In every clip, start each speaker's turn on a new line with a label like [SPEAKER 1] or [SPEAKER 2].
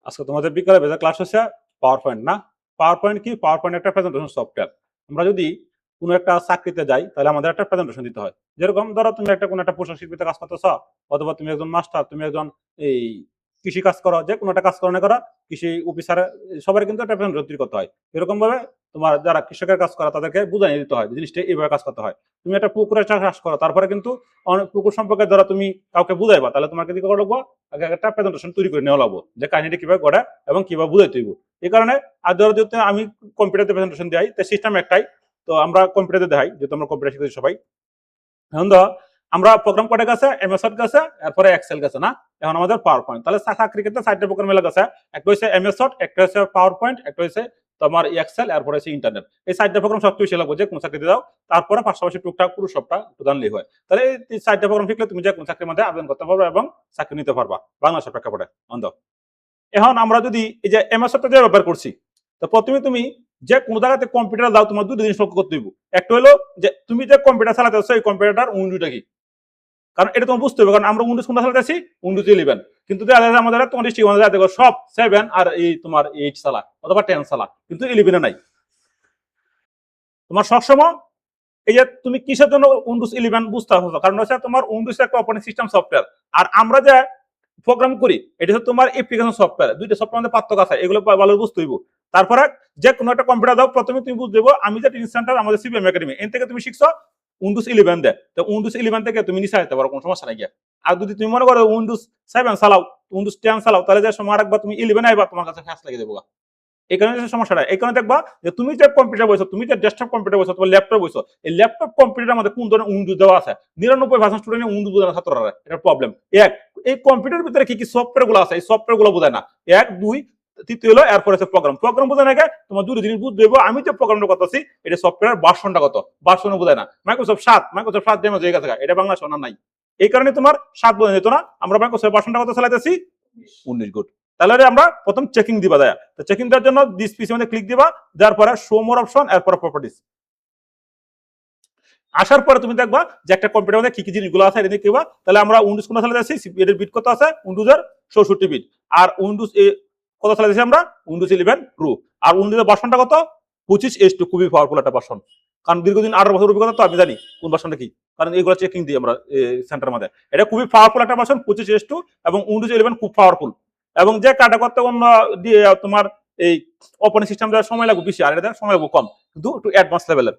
[SPEAKER 1] আজকে তোমাদের বিকালে বেজা ক্লাস হচ্ছে পাওয়ার পয়েন্ট না। পাওয়ার পয়েন্ট কি? পাওয়ার পয়েন্ট একটা প্রেজেন্টেশন সফটওয়্যার। আমরা যদি কোনো একটা চাকরিতে যাই তাহলে আমাদের একটা প্রেজেন্টেশন দিতে হয়। যেরকম ধরো তুমি একটা কোনো একটা পোশাক শিল্পীতে কাজ করতেছ, অথবা তুমি একজন মাস্টার, তুমি একজন এই কৃষি কাজ করো, যে কোনো একটা কাজ করো না করো, কৃষি অফিসারে সবার কিন্তু একটা প্রেজেন্টেশন তৈরি করতে হয়। এরকম ভাবে তোমার যারা কৃষকের কাজ করে তাদেরকে বুঝাই দিতে হয় জিনিসটা এইভাবে কাজ করতে হয়। তুমি একটা পুকুরে চাষ করো, তারপরে কিন্তু অনেক পুকুর সম্পর্কে ধরো তুমি কাউকে বুঝাইবা, তাহলে তোমাকে কি করা লাগবো? আগে একটা প্রেজেন্টেশন তৈরি করে নেওয়া লাগবো যে কাহিনীটা কিভাবে গড়ে এবং কিভাবে বুঝাই তৈব। এই কারণে আর ধরো যদি আমি কম্পিউটারে প্রেজেন্টেশন দেই, তো সিস্টেম একটাই, তো আমরা কম্পিউটারে দেখাই, যেহেতু আমরা কম্পিউটার শিখেছি সবাই। এখন ধর আমরা প্রোগ্রাম কোডে গেছে, এমএস ওয়ার্ড গেছে, এরপরে এক্সেল গেছে না। এখন আমাদের পাওয়ার পয়েন্ট, তাহলে চাকরি ক্ষেত্রে চারটে প্রোগ্রাম মেলা গেছে। একটা হচ্ছে এমএস ওয়ার্ড, একটা হচ্ছে পাওয়ার পয়েন্ট, একটা হচ্ছে তোমার এক্সেল, এরপরে হচ্ছে ইন্টারনেট। এই চারটে প্রোগ্রাম সবচেয়ে বেশি লাগবে যে কোন চাকরিতে দাও। তারপরে পাশাপাশি টুকটাক পুরো সবটা জানলেই হয়। তাহলে এই চারটে প্রোগ্রাম শিখলে তুমি যে কোন চাকরির মধ্যে আবেদন করতে পারবে এবং চাকরি নিতে পারবা বাংলাদেশের প্রেক্ষাপটে। অন্ধ এখন আমরা যদি এই যে এমএস ওয়ার্ডটা যে ব্যবহার করছি, তো প্রথমে তুমি যে কোনো জায়গাতে কম্পিউটার দাও, তোমার দুটো জিনিস লক্ষ্য করতে দিব। একটা হলো যে তুমি যে কম্পিউটার চালাতে হচ্ছে এই কম্পিউটার উইন্ডোটা কি, কারণ এটা তোমার বুঝতে হবে। কারণ আমরা উইন্ডোজ কোনটা চালাতেছি? উইন্ডোজ 11। কিন্তু আমাদের তোমার ডিস্ট্রিক্ট সব 7 আর এই তোমার 8 চালা অথবা 10 চালা, কিন্তু 11 নাই। তোমার সবসময় এই যে তুমি কিসের জন্য উইন্ডোজ 11 বুঝতে হবে, কারণ হচ্ছে তোমার উইন্ডোজ একটা অপারেটিং সিস্টেম সফটওয়্যার, আর আমরা যে প্রোগ্রাম করি এটা হচ্ছে তোমার অ্যাপ্লিকেশন সফটওয়্যার। দুইটা সফটওয়্যার মধ্যে পার্থক্য আছে, এগুলো ভালো বুঝতে হইব। তারপরে যে কোনো একটা কম্পিউটার দাও, প্রথমে তুমি বুঝতে দেবো আমি যে ট্রেনিং সেন্টার আমাদের সিবিএম একাডেমি, এন থেকে তুমি শিখছো উইন্ডোজ 11 দেয়, তো উইন্ডোজ 11 থেকে তুমি নিচে আসতে পারো, কোনো সমস্যা নাই গিয়া। আর যদি তুমি মনে করো উইন্ডোজ 7 চালাও, উইন্ডোজ 10 চালাও, তাহলে যে সময় রাখবা তুমি 11 আইবা, তোমার কাছে ফ্যাস লেগে দেবো। এই কারণে সমস্যাটা, এই কারণে দেখবা যে তুমি যে কম্পিউটার বসো, তুমি যে ডেস্কটপ কম্পিউটার বসো, তোমার ল্যাপটপ বসো, এই ল্যাপটপ কম্পিউটার মধ্যে কোন ধরনের উইন্ডোজ দেওয়া আছে? 99% স্টুডেন্ট উইন্ডোজ বোঝে না ছাত্ররা, এটা প্রবলেম। এক, এই কম্পিউটার ভিতরে কি কি সফটওয়্যার গুলো আছে এই সফটওয়্যার গুলো বোঝায় না। এক, দুই, তৃতীয় হলো এরপরে হচ্ছে প্রোগ্রাম। প্রোগ্রাম বোঝায় না, তোমার দুটো জিনিস বুঝতে হবে। আমি যে প্রোগ্রামটা করতেছি এটা সফটওয়্যার ভার্সনটা কত, ভার্সন বোঝায় না। মাইক্রোসফট 7, মাইক্রোসফট 7 ডেমো হয়ে গেছে, এটা বাংলা শোনা নাই। এই কারণে তোমার 7 বোঝা যেত না। আমরা মাইক্রোসফট ভার্সনটা কত চালাইতেছি? 19। গুড। তাহলে আমরা প্রথম চেকিং দিবা দেয়া, তো চেকিং দেওয়ার জন্য দিস পিসি মধ্যে ক্লিক দিবা, দেওয়ার পরে শো মোর অপশন, এরপরে প্রপার্টিজ। আসার পরে তুমি দেখবা যে একটা কম্পিউটার মধ্যে কি কি জিনিসগুলো আছে এটা দেখবা। তাহলে আমরা উইন্ডোজ কোন সালে যাচ্ছি, এর বিট কত আছে? উইন্ডোজের 64 বিট। আর উইন্ডোজ কত সালে যাচ্ছি আমরা? Windows 11 pro. আর উইন্ডোজের ভার্সনটা কত? 25H2, খুবই পাওয়ারফুল একটা ভার্সন। কারণ দীর্ঘদিন 18 বছর অভিজ্ঞতা, তো আমি জানি কোন ভার্সনটা কি, কারণ এগুলো চেকিং দিই আমরা সেন্টার মধ্যে। এটা খুবই পাওয়ারফুল একটা ভার্সন 25H2, এবং উইন্ডোজ 11 খুব পাওয়ারফুল। এবং যে কাটা করতে অন্য তোমার এই অপারেটিং সিস্টেম দেওয়ার সময় লাগবে বেশি, আর এটা সময় লাগবে কম, কিন্তু একটু অ্যাডভান্স লেভেলের।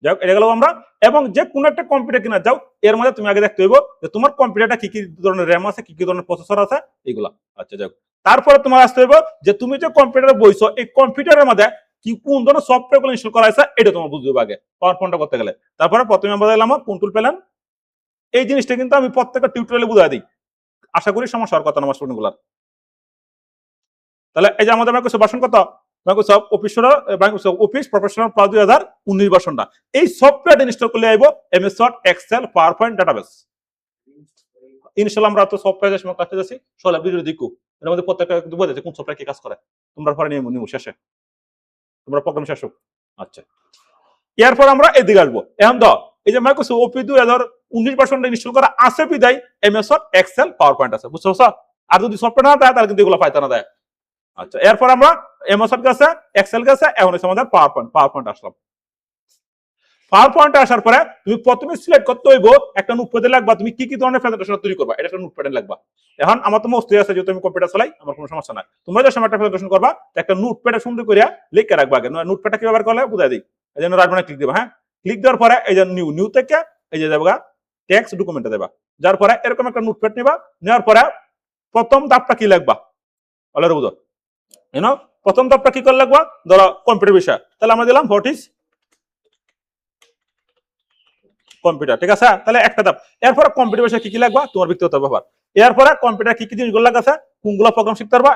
[SPEAKER 1] যাই হোক, এটা গেল আমরা। এবং যে কোনো একটা কম্পিউটার কিনা যাও, এর মধ্যে তুমি আগে দেখতে হইব যে তোমার কম্পিউটারটা কি কি ধরনের র্যাম আছে, কি কি ধরনের প্রসেসর আছে, এগুলা। আচ্ছা, যাই হোক, তারপরে তোমার আসতে হইব যে তুমি যে কম্পিউটারে বইছো এই কম্পিউটারের মধ্যে কি কোন ধরনের সফটওয়্যার গুলো ইনস্টল করা আছে এটা তোমার বুঝতে হবে আগে পাওয়ার পয়েন্টটা করতে গেলে। তারপরে প্রথমে আমরা দিলাম কন্ট্রোল প্যানেল। এই জিনিসটা কিন্তু আমি প্রত্যেকটা টিউটোরিয়ালে বুঝাই দিই, আশা করি সমস্যা হওয়ার কথা না আমার স্টুডেন্টগুলার। তাহলে এই যে আমাদের মাইক্রোসফট ভার্সন কত? মাইক্রোসফট অফিস প্রফেশনাল প্লাস 2019 ভার্সনটা। এই সফটওয়্যার ইনস্টল করলে আইব MS Word, Excel, PowerPoint, database. ইনশাআল্লাহ আমরা তো সফটওয়্যার সময় কাজে যাচ্ছি, সব ভিডিও দেখো, এর মধ্যে প্রত্যেকটা কিন্তু বোঝা যাচ্ছে কোন সফটওয়্যার কি কাজ করে। তোমরা পরে নিয়ে শেষে তোমরা প্রোগ্রাম শেষ হোক। আচ্ছা, এরপর আমরা এদিকে আসবো। এখন তো এই যে মাইক্রোসফট অফিস 2019 ভার্সনটা ইনস্টল করা আছে বিদায় MS Word, Excel, PowerPoint আছে, বুঝছো? আর যদি সফটওয়্যার না দেয় তাহলে কিন্তু এগুলো পাইতে না দেয়। আচ্ছা, এরপর আমরা এমএস ওয়ার্ড গেছে, এক্সেল গেছে, এখন হচ্ছে আমাদের পাওয়ার পয়েন্ট আসলাম। পাওয়ার পয়েন্টে আসার পরে তুমি প্রথমে সিলেক্ট করতে হইব একটা নোটপ্যাডে লাগবা তুমি কি কি ধরনের প্রেজেন্টেশন তৈরি করবা, এটা একটা নোটপ্যাডে লাগবা। এখন আমার তো মস্তি আছে, যেহেতু আমি কম্পিউটার চালাই, আমার কোনো সমস্যা নাই। তোমরা যে সময় একটা প্রেজেন্টেশন করবা একটা নোটপ্যাডে সুন্দর করে লিখে রাখবা। আগে নোটপ্যাডটা কি ব্যবহার করলে বুঝাই দিই। এই জন্য রাইট বাটনে ক্লিক দিবা। হ্যাঁ, ক্লিক দেওয়ার পরে এই যে নিউ থেকে এই যে যাবা টেক্সট ডকুমেন্টে দেবা। যার পরে এরকম একটা নোটপ্যাড নিবা, নেওয়ার পরে প্রথম ধাপটা কি লিখবা অলরেডি বুঝো, প্রথম ধাপটা কি করে লিখবা? ধরো কম্পিউটার বিষয়, তাহলে আমরা দিলাম হোয়াট ইজ কম্পিউটার, ঠিক আছে? তাহলে একটা ধাপ। এরপরে কম্পিউটার বিষয়ে কি কি লাগবে তোমার ব্যক্তিগত ব্যাপার। এরপরে কম্পিউটার কি কি জিনিসগুলো লাগছে, কোনগুলো প্রোগ্রাম শিখতে পারবা,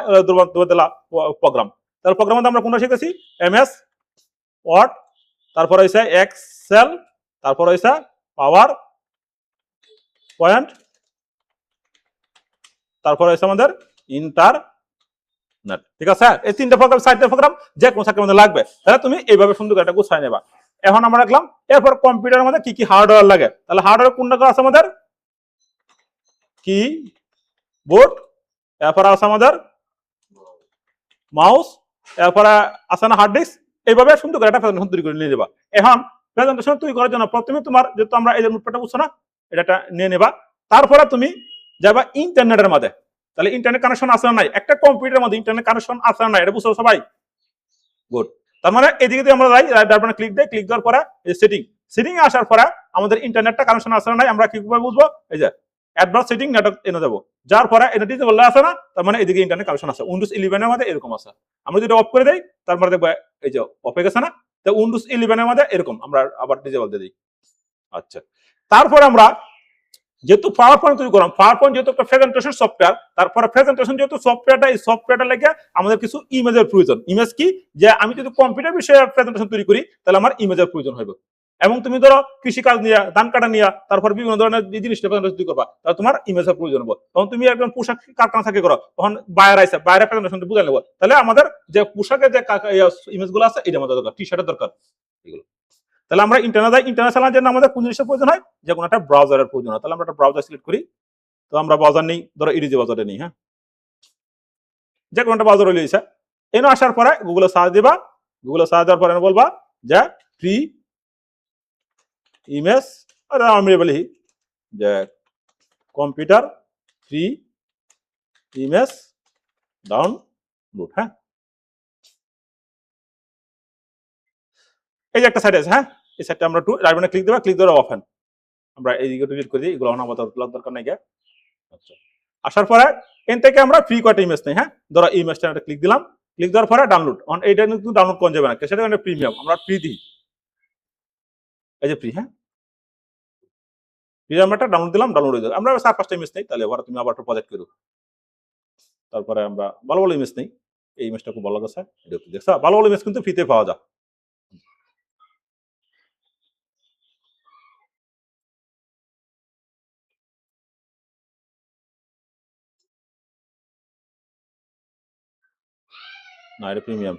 [SPEAKER 1] প্রোগ্রাম। তাহলে প্রোগ্রাম আমরা কোনটা শিখেছি? এমএস ওয়ার্ড, তারপরে হইছে এক্সেল, তারপরে হইছে পাওয়ার পয়েন্ট, তারপরে হইছে আমাদের ইন্টারনেট, ঠিক আছে? এই তিনটা প্রোগ্রাম, চারটা প্রোগ্রাম যে কোন চাকরির মধ্যে লাগবে। তাহলে তুমি এইভাবে সুন্দর করে একটা গুছাই নেবা। এখন আমরা রাখলাম এরপর কম্পিউটারের মধ্যে কি কি হার্ডওয়্যার লাগে। তাহলে হার্ডওয়্যার কোনটা আছে আমাদের? কি বোর্ড, এরপর আছে আমাদের মাউস, এরপরে আছে না হার্ড ডিস্ক, এইভাবে সুন্দর করে একটা প্রেজেন্টেশন তৈরি করে নিয়ে যাবা। এখন প্রেজেন্টেশন তৈরি করার জন্য প্রথমে তোমার যেহেতু আমরা এই যে নোটপ্যাডটা বুঝছো না, এটা নিয়ে নেবা। তারপরে তুমি যাবা ইন্টারনেটের মধ্যে। তাহলে ইন্টারনেট কানেকশন আছে না নাই, একটা কম্পিউটারের মধ্যে ইন্টারনেট কানেকশন আছে না নাই, এটা বুঝছো সবাই? গুড। তার মানে এদিকে যদি আমরা যাই, তারপরে ক্লিক দেই, ক্লিক দেওয়ার পরে সেটিং, সেটিং এ আসার পরে আমাদের ইন্টারনেটটা কানেকশন আছে না নাই আমরা কিভাবে বুঝবো? এই যে অ্যাডভান্স সেটিং নেটওয়ার্ক এনে দেবো, যার পরে এটা ডিসেবল আছে না, তার মানে এদিকে ইন্টারনেট কানেকশন আছে। উইন্ডোজ 11 এর মধ্যে এরকম আছে। আমরা যদি অফ করে দেই, তারপরে দেখবো এই যে অফ হয়ে গেছে না। তো উইন্ডোজ 11 এর মধ্যে এরকম আমরা আবার ডিসেবল দিয়ে দিই। আচ্ছা, তারপরে আমরা যেহেতু পাওয়ার পয়েন্ট তৈরি করলাম, পাওয়ার পয়েন্ট যেহেতু একটা প্রেজেন্টেশন সফটওয়্যার, তারপরে প্রেজেন্টেশন যেহেতু সফটওয়্যারটা, এই সফটওয়্যারটা লেগে আমাদের কিছু ইমেজের প্রয়োজন। ইমেজ কি? যে আমি যদি কম্পিউটার বিষয়ে প্রেজেন্টেশন তৈরি করি, তাহলে আমার ইমেজের প্রয়োজন হবে। এবং তুমি ধরো কৃষিকাজ নিয়ে, ধান কাটা নিয়ে, তারপর বিভিন্ন ধরনের জিনিস প্রেজেন্টেশন তৈরি করবা, তাহলে তোমার ইমেজের প্রয়োজন হবে। তখন তুমি একদম পোশাক কারখানা থেকে করো, তখন বাইরে আইসা বাইরে প্রেজেন্টেশন বুঝে নেবো, তাহলে আমাদের যে পোশাকের যে ইমেজ গুলো আছে, এটা আমাদের দরকার, টি শার্টের দরকার, এগুলো। তাহলে আমরা ইন্টারনেট চালানোর জন্য আমাদের কোন জিনিসের প্রয়োজন হয়? যে কোনো একটা ব্রাউজারের প্রয়োজন হয়। তাহলে আমরা একটা ব্রাউজার সিলেক্ট করি। তো আমরা ব্রাউজার নেই, ধরো ইডিজি ব্রাউজারটা নেই, হ্যাঁ, যে কোনো একটা ব্রাউজার রয়েছে। এনে আসার পরে গুগলে সার্চ দিবা, গুগলে সার্চ দেওয়ার পরে বলবা যে ফ্রি ইমেজ, আমি বলি যে কম্পিউটার ফ্রি ইমেজ ডাউনলোড, হ্যাঁ, এই যে একটা সাইট আছে, হ্যাঁ, এই সাইটটা আমরা একটু রাইট বাটনে ক্লিক দেবা, ক্লিক দেওয়ার ওপেন। আমরা এইদিকে ডিলিট করে দিই, এগুলো আমাদের দরকার নাই। আচ্ছা, আসার পরে এন থেকে আমরা ফ্রি কয়টা ইমেজ নেই, হ্যাঁ, ধরো ইমেজটা একটা ক্লিক দিলাম, ক্লিক দেওয়ার পরে ডাউনলোড, অন এইটা কিন্তু ডাউনলোড করা যাবে না, সেটা একটা প্রিমিয়াম, আমরা ফ্রি দিই, এই যে ফ্রি, হ্যাঁ, ফ্রি আমরা একটা ডাউনলোড দিলাম, ডাউনলোড হয়ে যাবে। আমরা 4-5টা ইমেজ নেই, তাহলে এবার তুমি আবার একটা প্রজেক্ট করো। তারপরে আমরা ভালো ভালো ইমেজ নেই, এই ইমেজটা খুব ভালো লাগছে, এটা একটু দেখছো, ভালো ভালো ইমেজ কিন্তু ফ্রিতে পাওয়া যায়। না, এটা প্রিমিয়াম,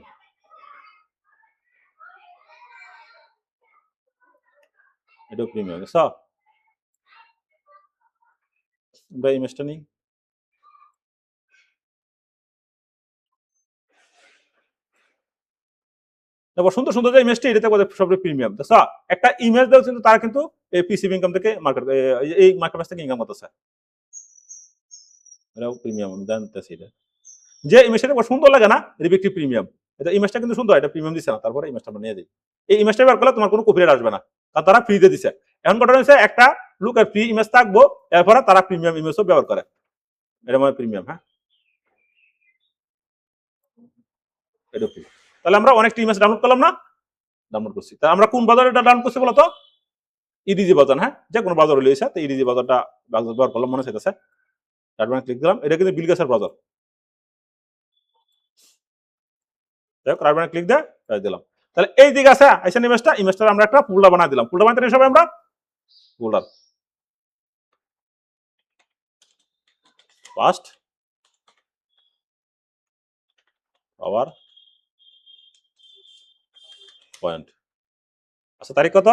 [SPEAKER 1] এটাও প্রিমিয়াম, দেখছো? আমরা ইমেজটা নিই, তারপর সুন্দর সুন্দর যে ইমেজটা, এটাতে সবচেয়ে প্রিমিয়াম, দেখছো? একটা ইমেজ দাও কিন্তু তারা কিন্তু এই পিসিবি ইনকাম থেকে মার্কেট, এই মার্কেট থেকে ইনকাম করতেছে, এটাও প্রিমিয়াম, আমি জানতেছি। এটা যে ইমেজটা সুন্দর লাগে না, রিভিক্টিভ প্রিমিয়াম, এটা ইমেজটা কিন্তু সুন্দর, এটা প্রিমিয়াম দিছে না, তারপরে ইমেজটা আমরা নিয়ে দিই। এই ইমেজটা ব্যবহার করলে তোমার কোনো কপিরাইট আসবে না, কারণ তারা ফ্রিতে দিছে। এখন ঘটনা হচ্ছে একটা লুকের ফ্রি ইমেজ থাকবো, এরপরে তারা প্রিমিয়াম ইমেজও ব্যবহার করে, এটা মানে প্রিমিয়াম, হ্যাঁ, এটা ফ্রি। তাহলে আমরা অনেকটা ইমেজ ডাউনলোড করলাম না, ডাউনলোড করছি। তা আমরা কোন বাজারে এটা ডাউনলোড করছি বলতো? ইডিজি বাজার, হ্যাঁ, যে কোনো বাজার রয়েছে, তো ইডিজি বাজারটা ব্যবহার করলাম, মনে চাইতেছে, তারপরে ক্লিক দিলাম, এটা কিন্তু বিল গেছের বাজার, দেখো রাইট বাটনে ক্লিক দিয়ে দিলাম। তাহলে এই দিকে আছে আইসা ইমেজটা, ইমেজটা আমরা একটা ফোল্ডার বানাই দিলাম, ফোল্ডার বানাতে সবাই আমরা ফোল্ডার ফার্স্ট পাওয়ার পয়েন্ট। আচ্ছা, তারিখ কত?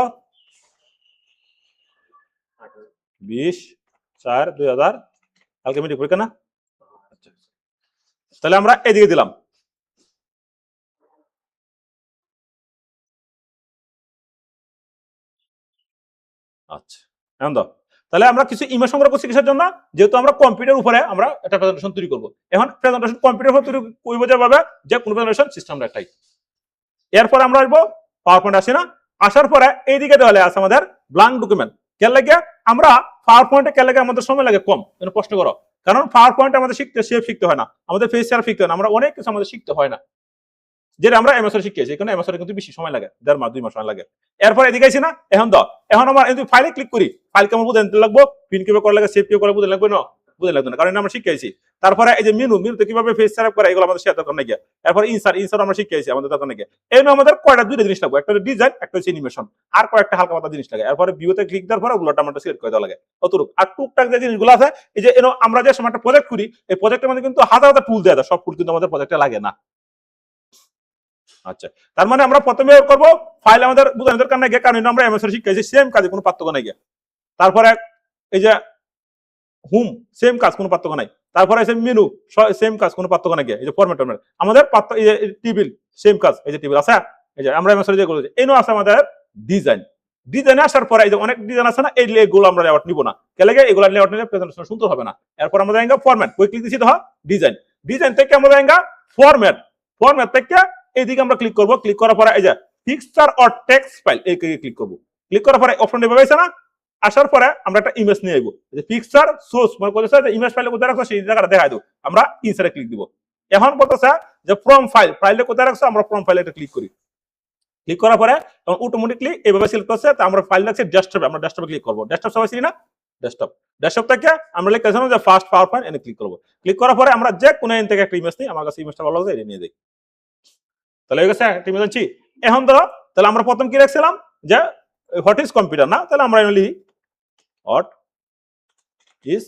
[SPEAKER 1] 20/4/2000, কালকে মিটিং পরীক্ষা না? আচ্ছা, তাহলে আমরা এদিকে দিলাম। আচ্ছা, এখন দাও। তাহলে আমরা কিছু ইমেজ সংগ্রহ করছি কিসের জন্য? যেহেতু আমরা কম্পিউটার উপরে আমরা একটা প্রেজেন্টেশন তৈরি করব। এখন প্রেজেন্টেশন কম্পিউটার উপরে তৈরি করব যেভাবে, যে কোনো প্রেজেন্টেশন সিস্টেম একটাই। এরপর আমরা আসবো পাওয়ার পয়েন্ট, আসি না, আসার পরে এইদিকে দেওয়ালে আছে আমাদের ব্ল্যাঙ্ক ডকুমেন্ট। কেন লাগে আমরা পাওয়ার পয়েন্টে, কেন লাগে আমাদের সময় লাগে কম? প্রশ্ন করো। কারণ পাওয়ার পয়েন্ট আমাদের শিখতে শেপ শিখতে হয় না, আমাদের ফেস শেয়ার শিখতে হয় না, আমরা অনেক কিছু আমাদের শিখতে হয় না, যেটা আমরা এমএসআর শিখেছি। এখানে এমএসআর কিন্তু বেশি সময় লাগে, 1.5 মাস 2 মাস সময় লাগে। এরপর এদিকে আইছি না, এখন দাও, এখন আমার যদি ফাইলে ক্লিক করি, ফাইল কেমন বুঝে নিতে লাগবো, পিন কিভাবে করা লাগে, সেভ কিভাবে করে বুঝে লাগবে না, বুঝে লাগবে না, কারণ আমরা শিখেছি। তারপরে এই যে মেনুতে কিভাবে ফেস সেটআপ করা, এগুলো আমাদের শেয়ার দরকার নাই। এরপর ইনসার্ট আমরা শিখেছি, আমাদের দরকার নাই। এই আমাদের কয়টা দুইটা জিনিস লাগবে, একটা ডিজাইন, একটা হচ্ছে অ্যানিমেশন, আর কয়েকটা হালকা পাতলা জিনিস লাগে। এরপরে ভিউতে ক্লিক দেওয়ার পরে ওগুলোটা আমরা সিলেক্ট করে দেওয়া লাগে, অতটুকু। আর টুকটাক যে জিনিসগুলো আছে, এই যে আমরা যে সময় একটা প্রজেক্ট করি, এই প্রজেক্টের মধ্যে কিন্তু হাজার হাজার টুল দেওয়া যায়, সব টুল কিন্তু আমাদের প্রজেক্টে লাগে না। আচ্ছা, তার মানে আমরা প্রথমে করব ফাইল আমাদের বুঝানোর দরকার নাই, কারণ আমরা এমএসআর শিখেছি, সেম কাজে কোনো পার্থক্য নাই। তারপরে এই যে হোম, সেম কাজ, কোনো পার্থক্য নাই। তারপরে আছে মেনু, সেম কাজ, কোনো পার্থক্য নাকি, এই যে ফরম্যাট টরম্যাট আমাদের এই যে টেবিল সেম কাজ, এই যে টেবিল আছে, এই যে আমরা এমএস যে করেছি এই আছে আমাদের ডিজাইন। ডিজাইনে আসার পরে এই যে অনেক ডিজাইন আছে না, এই এগুলো আমরা লেআউট নিব না, কেন লাগে এগুলো লেআউট নিলে প্রেজেন্টেশন সুন্দর হবে না। এরপর আমরা যাইঙ্গা ফরম্যাট, ওই ক্লিক দিছি তো ডিজাইন, ডিজাইন থেকে আমরা যাইঙ্গা ফরম্যাট, ফরম্যাট থেকে এইদিকে আমরা ক্লিক করব, ক্লিক করার পরে এই যে পিকচার অর টেক্সট ফাইল এই ক্লিক করব, ক্লিক করার পরে অপশন এভাবে আছে না, আসার পরে আমরা একটা ইমেজ নিয়ে আইবো, যে পিকচার সোর্স মানে বলতেছে যে ইমেজ ফাইলে কোথায় রাখছো সেই জায়গাটা দেখাই দাও, আমরা ইনসার্টে ক্লিক দিব। এখন বলতেছে যে ফ্রম ফাইল, ফাইলটা কোথায় রাখছো, আমরা ফ্রম ফাইলে এটা ক্লিক করি, ক্লিক করার পরে অটোমেটিকলি এইভাবে সিলেক্ট করছে, তো আমরা ফাইল রাখছি ডেস্কটপে, আমরা ডেস্কটপে ক্লিক করব, ডেস্কটপ সবাই চিনি না, ডেস্কটপ, ডেস্কটপ থেকে আমরা লিখতেছি যে ফার্স্ট পাওয়ার পয়েন্ট এনে ক্লিক করব, ক্লিক করার পরে আমরা যে কোনো এন থেকে একটা ইমেজ নিই, আমার কাছে ইমেজটা ভালো লাগে এটা নিয়ে দেই, তাহলে হয়ে গেছে একটা ইমেজ আনছি। এখন ধরো তাহলে আমরা প্রথম কি রাখছিলাম যে হোয়াট ইজ কম্পিউটার না, তাহলে আমরা লিখি হোয়াট ইজ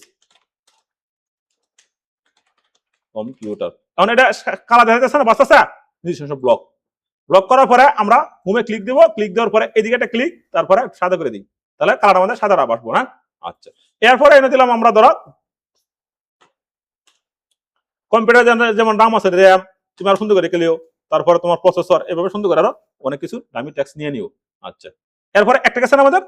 [SPEAKER 1] কম্পিউটার। এখন এটা কালা দেখা যাচ্ছে না, বাঁচতেছে নিজস্ব ব্লক, ব্লক করার পরে আমরা হোমে ক্লিক দিব, ক্লিক দেওয়ার পরে এদিকে একটা ক্লিক, তারপরে সাদা করে দিই, তাহলে কালার আমাদের সাদা আসবো না। আচ্ছা, এরপরে এনে দিলাম আমরা ধরো কম্পিউটার যেমন নাম আছে র্যাম, তুমি আরো সুন্দর করে লিও, তারপরে তোমার প্রসেসর, এভাবে সুন্দর করে আরো অনেক কিছু দামি ট্যাক্স নিয়ে নিও। আচ্ছা, এরপরে একটা গেছে আমাদের,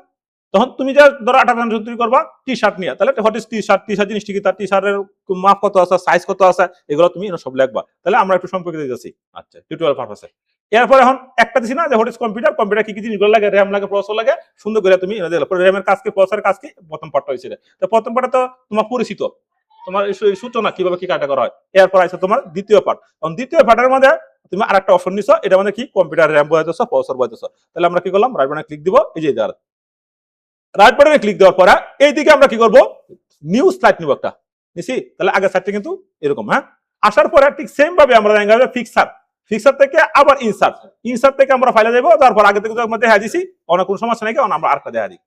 [SPEAKER 1] তখন তুমি যা ধরো 18 তৈরি করবা টি শার্ট নিয়ে, তাহলে what is T shirt, T shirt জিনিসটি কি, তার টি শার্টের মাপ কত আছে, সাইজ কত আছে, এগুলো তুমি সব লিখবা, তাহলে আমরা একটু সম্পর্কে দিতেছি। আচ্ছা, টিউটোরিয়াল পারপাসে। এরপরে এখন একটা দিছি না যে হোয়াট ইজ কম্পিউটার, কম্পিউটার কি কি জিনিসগুলো লাগে, র্যাম লাগে, প্রসেসর লাগে, সুন্দর করে তুমি এনে দিলে পরে র্যামের কাজ কি, প্রসেসরের কাজ কি, প্রথম পার্টটা হয়েছে। তো প্রথম পার্টে তো তোমার পরিচিত, তোমার সূচনা কিভাবে কি কাজটা করা হয়। এরপর আছে তোমার দ্বিতীয় পার্ট, কারণ দ্বিতীয় পার্টের মধ্যে তুমি আরেকটা অপশন নিছো, এটা মানে কি কম্পিউটার র্যাম বসাইতেছো, প্রসেসর বসাইতেছো, তাহলে আমরা কি করলাম রাইট বাটনে ক্লিক দিব, এই যে রাইট বাটনে ক্লিক দেওয়ার পরে এইদিকে আমরা কি করব, নিউ স্লাইড নিব একটা নিছি, তাহলে আগের সাইডটা কিন্তু এরকম, হ্যাঁ। আসার পরে ঠিক সেম ভাবে আমরা যাবো ফিক্সার, ফিক্সার থেকে আবার ইনসার্ট, ইনসার্ট থেকে আমরা ফাইলে যাবো, তারপর আগে থেকে আমরা দেখা দিছি, অনেক কোনো সমস্যা নেই, কারণ আমরা আরেকটা দেখা দিই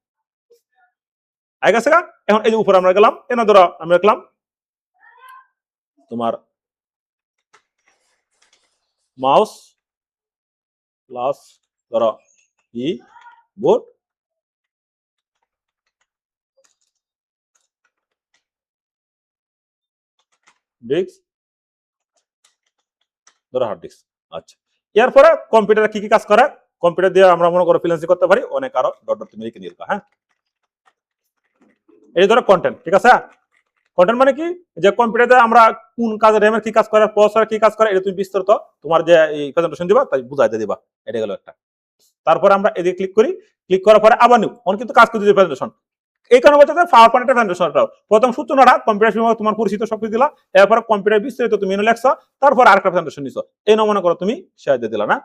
[SPEAKER 1] আগে গেছে। এখন এই যে উপরে আমরা গেলাম, এনে ধরো আমরা দেখলাম তোমার মাউস প্লাস ধরো কি বোর্ড, ডিস্ক ধরো হার্ড ডিস্ক। আচ্ছা, এরপরে কম্পিউটারে কি কি কাজ করে, কম্পিউটার দিয়ে আমরা মনে করো ফ্রিল্যান্সিং করতে পারি, অনেক আরো ডট ডট তুমি লিখে দিয়ে দিবা, হ্যাঁ। এই ধরো কন্টেন্ট, ঠিক আছে, কন্টেন্ট মানে কি, যে কম্পিউটারে আমরা কোন কাজে র্যামের কি কাজ করে, প্রসেসর কি কাজ করে, এটা তুমি বিস্তারিত তোমার যে এই প্রেজেন্টেশন দিবা তাই বুঝাইতে দিবা, এটা গেল একটা। তারপরে আমরা এদিকে ক্লিক করি, ক্লিক করার পরে আবার নিউ অন কিন্তু কাজ করতে প্রেজেন্টেশন, এই কারণে বলতে পাওয়ার পয়েন্টের প্রেজেন্টেশনটা প্রথম সূচনাটা কম্পিউটার সময় তোমার পরিচিত সবকিছু দিলা, এরপর কম্পিউটার বিস্তারিত তুমি এনে লেখছো, তারপর আরেকটা প্রেজেন্টেশন নিছো, এই নমুনা করো তুমি শেয়ার দিয়ে দিলা না,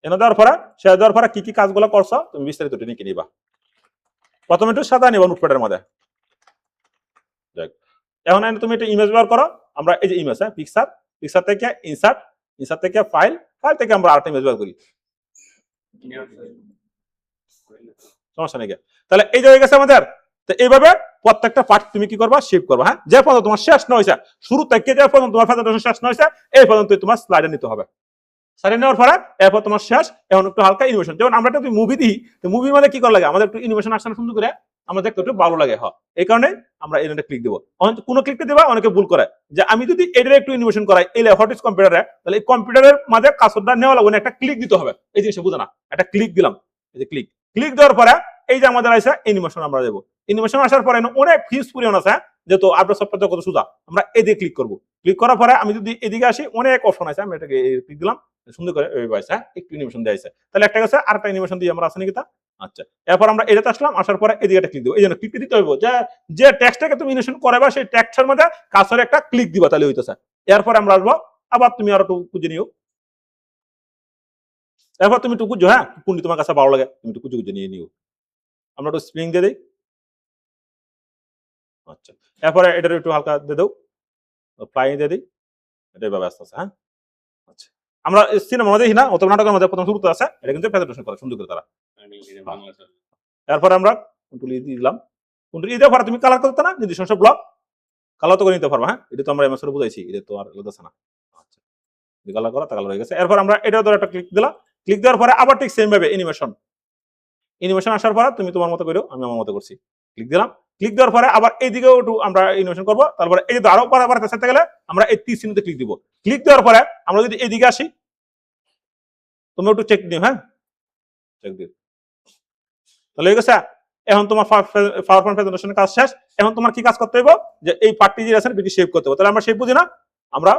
[SPEAKER 1] এনে দেওয়ার পরে শেয়ার দেওয়ার পরে কি কি কাজগুলো করছো তুমি বিস্তারিত নিয়ে নিবা। প্রথমে একটু সাদা নিবা নোটপ্যাডের মধ্যে, এখন তুমি একটা ইমেজ ব্যবহার করো, আমরা এই যে ইমেজ, হ্যাঁ, পিকচার, পিকচার থেকে ইনসার্ট, ইনসার্ট থেকে ফাইল, ফাইল থেকে আমরা আরেকটা ইমেজ ব্যবহার করি, সমস্যা নেই। তাহলে এই যে হয়ে গেছে আমাদের, তো এইভাবে প্রত্যেকটা পার্ট তুমি কি করবা, শেপ করবা, হ্যাঁ, যে পর্যন্ত তোমার শেষ না হয়েছে, শুরু থেকে যে পর্যন্ত তোমার প্রেজেন্টেশন শেষ না হয়েছে এই পর্যন্ত তোমার স্লাইডে নিতে হবে, স্লাইডে নেওয়ার পরে এরপর তোমার শেষ। এখন একটু হালকা ইনোভেশন, যেমন আমরা একটা মুভি দিই, মুভির মধ্যে কি করা লাগে, আমাদের একটু ইনোভেশন আসলে সুন্দর করে আমরা দেখতে একটু ভালো লাগে, হয় এই কারণে আমরা এটা ক্লিক দিব। কোন ক্লিকটা দিবা অনেকে ভুল করে, যে আমি যদি এটার একটু ইনোভেশন করাই এই হোয়াট ইজ কম্পিউটারে, তাহলে এই কম্পিউটারের মাঝে কাজটা নেওয়া লাগবে, একটা ক্লিক দিতে হবে, এই জিনিসটা বুঝে না, একটা ক্লিক দিলাম, এই যে ক্লিক, ক্লিক দেওয়ার পরে এই যে আমাদের আছে অ্যানিমেশন, আমরা দেবো অ্যানিমেশন আসার পরে অনেক ফিউজ পরিমাণ আছে, যেহেতু আপনার সফটওয়্যার কত সুবিধা, আমরা এদিকে ক্লিক করবো, ক্লিক করার পরে আমি যদি এদিকে আসি অনেক অপশন আছে, আমি এটাকে ক্লিক দিলাম, সুন্দর করে একটু অ্যানিমেশন দেওয়া আছে, তাহলে একটা গেছে আরেকটা অ্যানিমেশন দিয়ে আমরা আছে নাকি তা। আচ্ছা, এরপর আমরা এটাতে আসলাম, আসার পরে এদিকে একটা ক্লিক দেবো, এই জন্য ক্লিক দিতে হবে, যে টেক্সটটাকে তুমি অ্যানিমেশন করাবা সেই টেক্সটের মধ্যে কাছের একটা ক্লিক দিবা, তাহলে হইতেছে। এরপর আমরা আসবো, আবার তুমি আরো একটু খুঁজে নিও, এরপর তুমি একটু খুঁজো, হ্যাঁ, কোনটি তোমার কাছে ভালো লাগে তুমি একটু খুঁজে খুঁজে নিয়ে নিও, আমরা একটু স্প্রিং দিয়ে দিই। আচ্ছা, এরপরে এটার একটু হালকা দিয়ে দাও, প্লাই দিয়ে দিই, এটা এভাবে আস্তে আস্তে, হ্যাঁ। আচ্ছা, আমরা সিনেমার মধ্যে না, অত নাটকের মধ্যে প্রথম শুরুতে আছে, এটা কিন্তু প্রেজেন্টেশন করে সুন্দর করে তারা। এরপর আমরা কন্ট্রোল দিয়ে দিলাম, কন্ট্রোল দিয়ে দেওয়ার পরে তুমি কালার করতে না, নির্দিষ্ট ব্লক কালার তো করে নিতে পারবো, হ্যাঁ, এটা তো আমরা এমএস এর বুঝাইছি, এটা তো আর আলাদা না। আচ্ছা, কালার করা তা কালার হয়ে গেছে। এরপর আমরা এটা ধরে একটা ক্লিক দিলাম, ক্লিক দেওয়ার পরে আবার ঠিক সেম ভাবে অ্যানিমেশন, অ্যানিমেশন আসার পর তুমি তোমার মতো করো, আমি আমার মতো করছি, ক্লিক দিলাম, ক্লিক দেওয়ার পরে আবার এইদিকেও একটু আমরা ইনোভেশন করবো, তারপরে এই যে আরো বারবার চেষ্টা গেলে আমরা এই তীর চিহ্নতে ক্লিক দিব। ক্লিক দেওয়ার পরে আমরা যদি এইদিকে আসি, তুমি একটু চেক দিও, হ্যাঁ চেক দিও, তাহলে হয়ে গেছে। এখন তোমার পাওয়ার পয়েন্ট প্রেজেন্টেশনের কাজ শেষ। এখন তোমার কি কাজ করতে হবে, যে এই পার্টটি যে আছে এটি সেভ করতে হবে। তাহলে আমরা সেভ বুঝি না, আমরা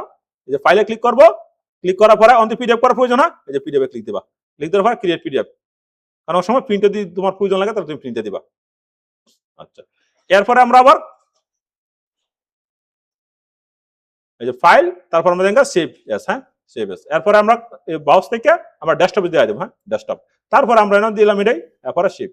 [SPEAKER 1] এই যে ফাইলে ক্লিক করব, ক্লিক করার পরে অন পিডিএফ করার প্রয়োজন হয়, এই যে পিডিএফ এ ক্লিক দিবা, ক্লিক দেওয়ার পরে ক্রিয়েট পিডিএফ, কারণ সময় প্রিন্টে যদি তোমার প্রয়োজন লাগে তাহলে তুমি প্রিন্টে দিবা। আচ্ছা, এরপরে আমরা আবার এই যে ফাইল, তারপর আমরা দেখব সেভ এস, হ্যাঁ সেভ এস। এরপরে আমরা বাউস থেকে আমরা ডেস্কটপে দিয়ে দেব, হ্যাঁ ডেস্কটপ। তারপর আমরা এনে দিলাম এটাই, এরপরে সেভ।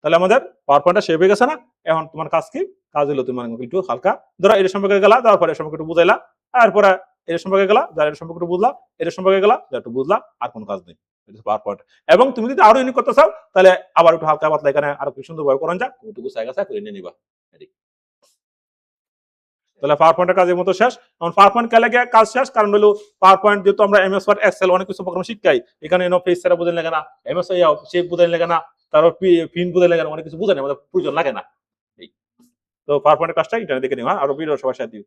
[SPEAKER 1] তাহলে আমাদের পাওয়ার পয়েন্টটা সেভ হয়ে গেছে না? এখন তোমার কাজ কি? কাজ হলো তোমার একটু হালকা ধরো এর সম্পর্কে গেলা, তারপরে এর সম্পর্কে একটু বুঝাইলা, তারপরে এর সম্পর্কে গেলা, যার এর সম্পর্কে একটু বুঝলা, এর সম্পর্কে গেলা, যা একটু বুঝলা, আর কোনো কাজ নেই। Power point. এবং তুমি যদি আরো ইউনিক করতে চাও তাহলে আবার একটু হালকা পাতলা এখানে আরো কি সুন্দর ভাবে করেন যা, তুমি একটু গুছাই গাছা করে নিয়ে নিবা। তাহলে পাওয়ার পয়েন্টের কাজের মতো শেষ। এখন পাওয়ার পয়েন্ট কেলে কাজ শেষ, কারণ হলো পাওয়ার পয়েন্ট যেহেতু আমরা এমএস ওয়ার্ড এক্সেল অনেক কিছু প্রোগ্রাম শিখাই, এখানে এনো ফেস ছাড়া বুঝেন লাগে না, এমএস শেপ বুঝেন লাগে না, তারপর পিন বুঝেন লাগে না, অনেক কিছু বুঝেন আমাদের প্রয়োজন লাগে না। তো পাওয়ার পয়েন্টের কাজটা এটা দেখে নিও, হ্যাঁ আরো ভিডিও সবার সাথে